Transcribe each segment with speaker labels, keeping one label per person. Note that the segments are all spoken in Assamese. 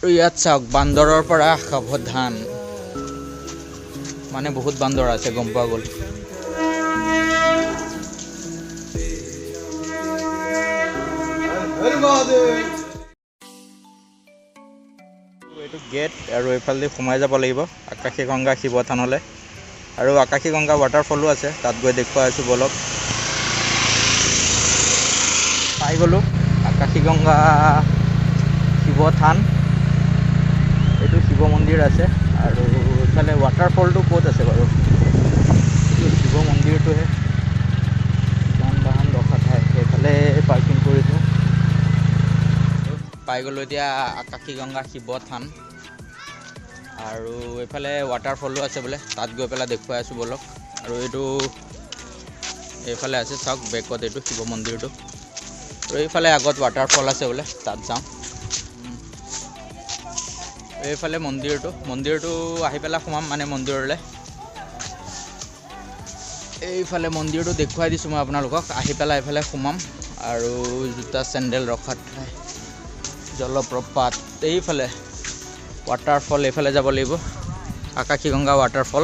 Speaker 1: ইয়াত চাওক বান্দৰৰ পৰা সাৱধান মানে বহুত বান্দৰ আছে গম পোৱা গ'ল। এইটো গেট আৰু এইফালে সোমাই যাব লাগিব আকাশী গংগা শিৱ থানলৈ আৰু আকাশী গংগা ৱাটাৰফলো আছে তাত গৈ দেখুৱাই আছোঁ বলক। পাই গ'লোঁ আকাশী গংগা শিৱ থান। এইটো শিৱ মন্দিৰ আছে আৰু এইফালে ৱাটাৰফলটো ক'ত আছে বাৰু? এইটো শিৱ মন্দিৰটোহে যান বাহন ৰখা ঠাই সেইফালে পাৰ্কিং কৰিছোঁ। পাই গ'লোঁ এতিয়া আকাশী গংগা শিৱ থান আৰু এইফালে ৱাটাৰফলো আছে বোলে তাত গৈ পেলাই দেখুৱাই আছোঁ বলক। আৰু এইটো এইফালে আছে চাওক বেকত এইটো শিৱ মন্দিৰটো আৰু এইফালে আগত ৱাটাৰফল আছে বোলে তাত যাওঁ। এইফালে মন্দিৰটো আহি পেলাই সোমাম মানে মন্দিৰলৈ। এইফালে মন্দিৰটো দেখুৱাই দিছোঁ মই আপোনালোকক। আহি পেলাই এইফালে সোমাম আৰু জোতা চেণ্ডেল ৰখাত ঠাই জলপ্ৰপাত এইফালে ৱাটাৰফল এইফালে যাব লাগিব আকাশী গংগা ৱাটাৰফল।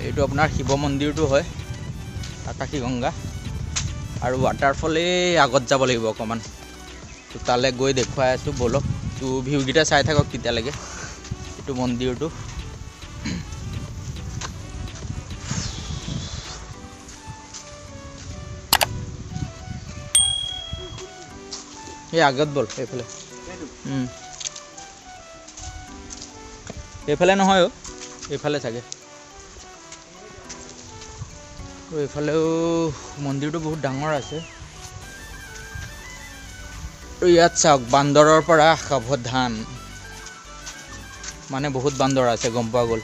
Speaker 1: এইটো আপোনাৰ শিৱ মন্দিৰটো হয় আকাশী গংগা আৰু ৱাটাৰফলেই আগত যাব লাগিব অকণমান। তো তালৈ গৈ দেখুৱাই আছোঁ বলক। তো ভিউকেইটা চাই থাকক তেতিয়ালৈকে। এইটো মন্দিৰটো এই আগত বল এইফালে এইফালে নহয় এইফালে চাগে। এইফালেও মন্দিৰটো বহুত ডাঙৰ আছে। ইয়াত চাওক বান্দৰৰ পৰা সাৱধান মানে বহুত বান্দৰ আছে গম পোৱা গ'ল।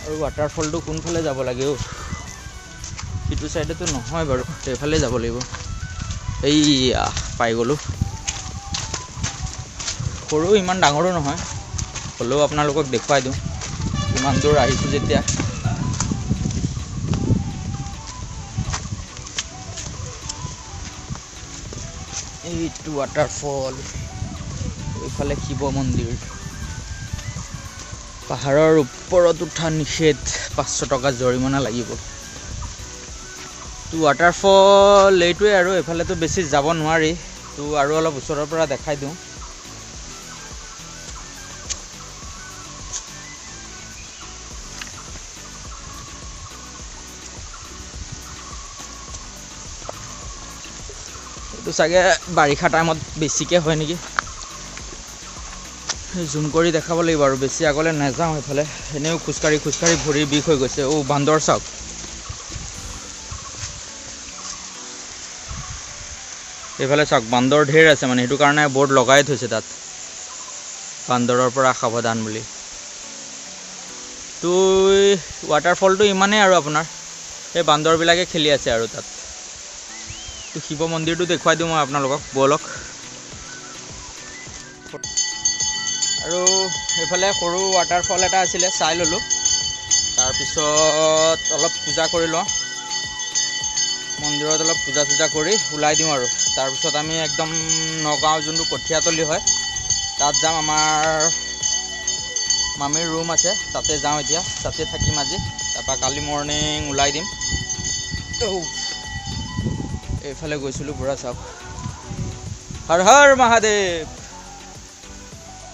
Speaker 1: আৰু ৱাটাৰফলটো কোনফালে যাব লাগে সিটো চাইডেতো নহয় বাৰু সেইফালে যাব লাগিব। এইয়া পাই গ'লোঁ। সৰু ইমান ডাঙৰো নহয় হ'লেও আপোনালোকক দেখুৱাই দিওঁ ইমান দূৰ আহিছোঁ যেতিয়া। এইটো ৱাটাৰফল এইফালে শিৱ মন্দিৰ। পাহাৰৰ ওপৰত উঠা নিষেধ 500 টকা জৰিমনা লাগিব। তো ৱাটাৰফল এইটোৱে আৰু এইফালেতো বেছি যাব নোৱাৰি। তো আৰু অলপ ওচৰৰ পৰা দেখাই দিওঁ। এইটো চাগে বাৰিষা টাইমত বেছিকৈ হয় নেকি। জুম কৰি দেখাব লাগিব আৰু বেছি আগলৈ নাযাওঁ। এইফালে এনেও খোজকাঢ়ি ভৰি বিষ হৈ গৈছে। বান্দৰ চাওক। এইফালে চাওক বান্দৰ ঢেৰ আছে মানে সেইটো কাৰণে বৰ্ড লগাই থৈছে তাত বান্দৰৰ পৰা সাৱধান বুলি। তো ৱাটাৰফলটো ইমানেই আৰু আপোনাৰ এই বান্দৰবিলাকে খেলি আছে আৰু তাত। তো শিৱ মন্দিৰটো দেখুৱাই দিওঁ মই আপোনালোকক বলক। আৰু এইফালে সৰু ৱাটাৰফল এটা আছিলে চাই ল'লোঁ। তাৰপিছত অলপ পূজা কৰি লওঁ মন্দিৰত অলপ পূজা কৰি ওলাই দিওঁ আৰু তাৰপিছত আমি একদম নগাঁও যোনটো কঠীয়াতলি হয় তাত যাম। আমাৰ মামীৰ ৰুম আছে তাতে যাওঁ এতিয়া তাতে থাকিম আজি। তাৰপৰা কালি মৰ্ণিং ওলাই দিম। এইফালে গৈছিলোঁ পুৰা চাওক হৰ হৰ মহাদেৱ।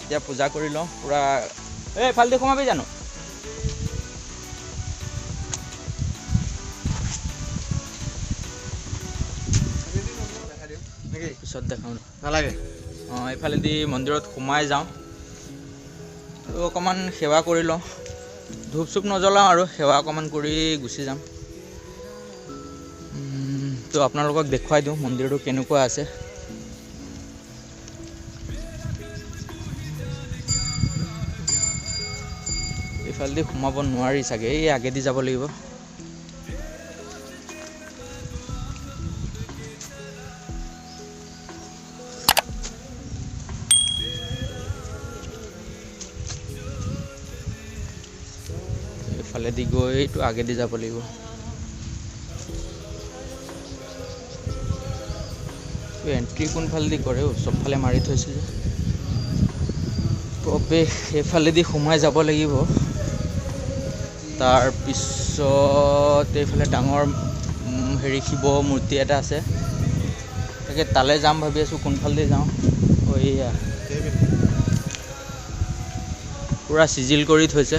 Speaker 1: এতিয়া পূজা কৰি লওঁ পুৰা। এইফালেদি সোমাবি জানো? পিছত দেখাওঁ নালাগে। এইফালেদি মন্দিৰত সোমাই যাওঁ আৰু অকণমান সেৱা কৰি লওঁ। ধূপ চুপ নজ্বলাওঁ আৰু সেৱা অকণমান কৰি গুচি যাম। তো আপোনালোকক দেখুৱাই দিওঁ মন্দিৰটো কেনেকুৱা আছে। এইফালেদি সোমাব নোৱাৰি চাগে এই আগেদি যাব লাগিব। এইফালেদি এইফালেদি গৈ এইটো আগেদি যাব লাগিব এন্ট্ৰি কোনফালেদি কৰে চবফালে মাৰি থৈছে যে প্ৰৱেশ এইফালেদি সোমাই যাব লাগিব তাৰ পিছত এইফালে ডাঙৰ হেৰি শিৱ মূৰ্তি এটা আছে তাকে তালে যাম ভাবি আছোঁ কোনফালেদি যাওঁ এয়া পুৰা চিজিল কৰি থৈছে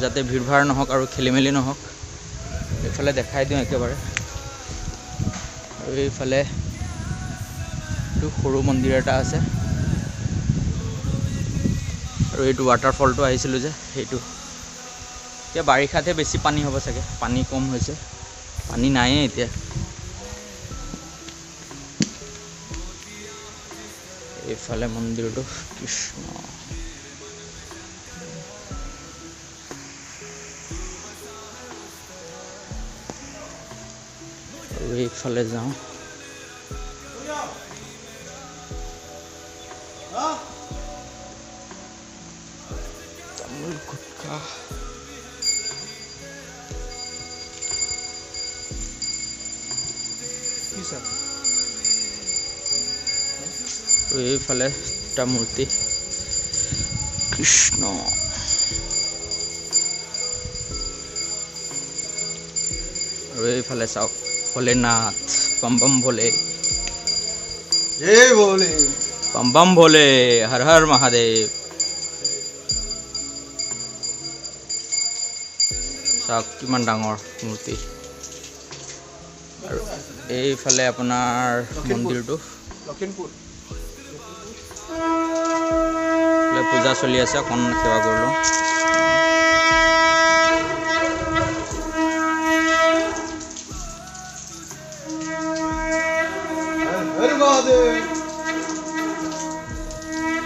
Speaker 1: যাতে ভিৰ ভাৰ নহওক আৰু খেলি মেলি নহওক এইফালে দেখাই দিওঁ একেবাৰে আৰু এইফালে সৰু মন্দিৰ এটা আছে আৰু এইটো ৱাটাৰফলটো আহিছিলোঁ যে সেইটো এতিয়া বাৰিষাতহে বেছি পানী হ'ব চাগে পানী কম হৈছে পানী নাইয়ে এতিয়া এইফালে মন্দিৰটো কৃষ্ণ আৰু এইফালে যাওঁ তামোল গুটখা এইফালে এটা মূৰ্তি কৃষ্ণ আৰু এইফালে চাওক ভোলেনাথ বম বম ভোলে জয় ভোলে বম বম ভোলে হৰ হৰ মহাদেৱ চাওক কিমান ডাঙৰ মূৰ্তি আৰু এইফালে আপোনাৰ মন্দিৰটো লখিমপুৰ পূজা চলি আছে অকণ সেৱা কৰিলোঁ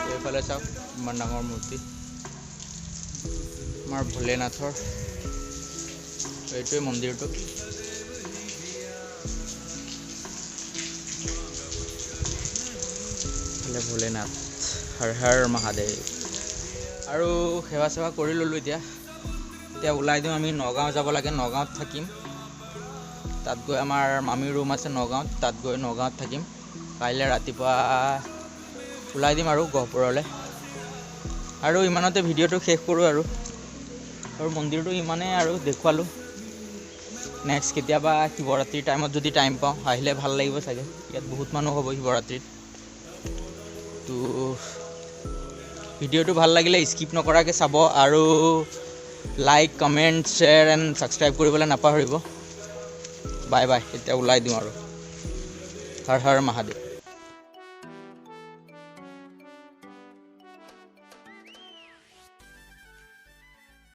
Speaker 1: এইফালে চাওক ইমান ডাঙৰ মূৰ্তি আমাৰ ভোলেনাথৰ এইটোৱে মন্দিৰটো ভোলেনাথ হৰ হৰ মহাদেৱ আৰু সেৱা চেৱা কৰি ল'লোঁ এতিয়া ওলাই দিওঁ আমি নগাঁও যাব লাগে নগাঁৱত থাকিম তাত গৈ আমাৰ মামীৰ ৰুম আছে নগাঁৱত তাত গৈ নগাঁৱত থাকিম কাইলৈ ৰাতিপুৱা ওলাই দিম আৰু গহপুৰলৈ আৰু ইমানতে ভিডিঅ'টো শেষ কৰোঁ আৰু মন্দিৰটো ইমানেই আৰু দেখুৱালোঁ নেক্সট কেতিয়াবা শিৱৰাত্ৰিৰ টাইমত যদি টাইম পাওঁ আহিলে ভাল লাগিব চাগে ইয়াত বহুত মানুহ হ'ব শিৱৰাত্ৰিত তো ভিডিঅ'টো ভাল লাগিলে স্কিপ নকৰাকৈ চাব আৰু like comment share and subscribe কৰিবলৈ নাপাহৰিব বাই বাই এতিয়া ওলাই দিওঁ আৰু হৰ হৰ মহাদেৱ